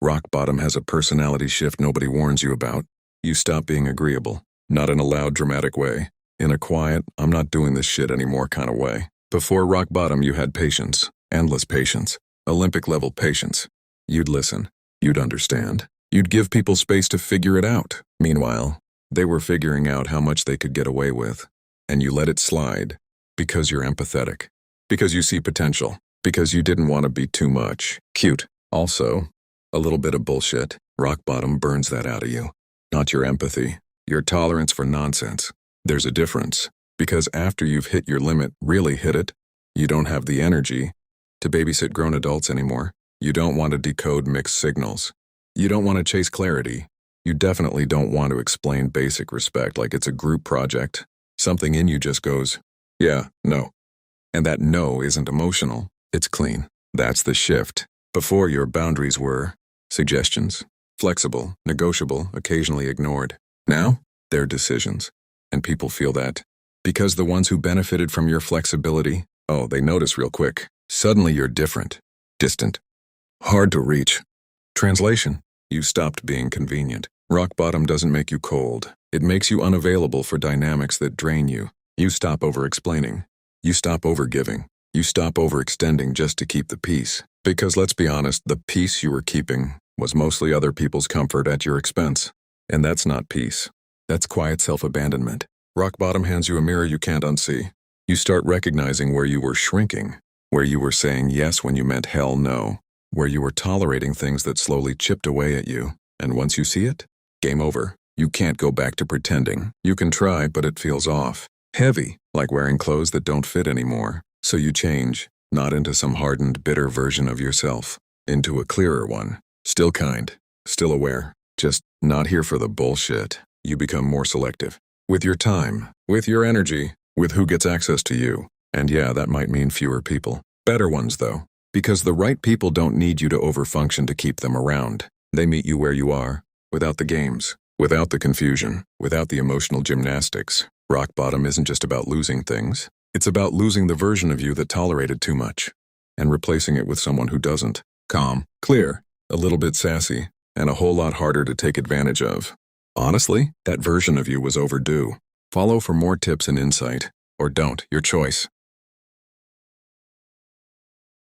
Rock bottom has a personality shift nobody warns you about. You stop being agreeable, not in a loud, dramatic way, in a quiet, I'm not doing this shit anymore kind of way. Before rock bottom, you had patience, endless patience, Olympic-level patience. You'd listen, you'd understand, you'd give people space to figure it out. Meanwhile, they were figuring out how much they could get away with, and you let it slide because you're empathetic, because you see potential, because you didn't want to be too much. Cute. Also, a little bit of bullshit. Rock bottom burns that out of you. Not your empathy, your tolerance for nonsense. There's a difference, because after you've hit your limit, really hit it, you don't have the energy to babysit grown adults anymore. You don't want to decode mixed signals. You don't want to chase clarity. You definitely don't want to explain basic respect like it's a group project. Something in you just goes, yeah, no. And that no isn't emotional, it's clean. That's the shift. Before, your boundaries were suggestions, flexible, negotiable, occasionally ignored. Now, they're decisions. And people feel that. Because the ones who benefited from your flexibility, oh, they notice real quick. Suddenly you're different, distant, hard to reach. Translation: you stopped being convenient. Rock bottom doesn't make you cold. It makes you unavailable for dynamics that drain you. You stop over-explaining. You stop over-giving. You stop overextending just to keep the peace. Because let's be honest, the peace you were keeping was mostly other people's comfort at your expense. And that's not peace. That's quiet self-abandonment. Rock bottom hands you a mirror you can't unsee. You start recognizing where you were shrinking, where you were saying yes when you meant hell no, where you were tolerating things that slowly chipped away at you. And once you see it, game over. You can't go back to pretending. You can try, but it feels off. Heavy, like wearing clothes that don't fit anymore. So you change, not into some hardened, bitter version of yourself, into a clearer one. Still kind, still aware, just not here for the bullshit. You become more selective. With your time, with your energy, with who gets access to you. And yeah, that might mean fewer people. Better ones, though. Because the right people don't need you to overfunction to keep them around. They meet you where you are, without the games, without the confusion, without the emotional gymnastics. Rock bottom isn't just about losing things. It's about losing the version of you that tolerated too much, and replacing it with someone who doesn't. Calm, clear, a little bit sassy, and a whole lot harder to take advantage of. Honestly, that version of you was overdue. Follow for more tips and insight. Or don't, your choice.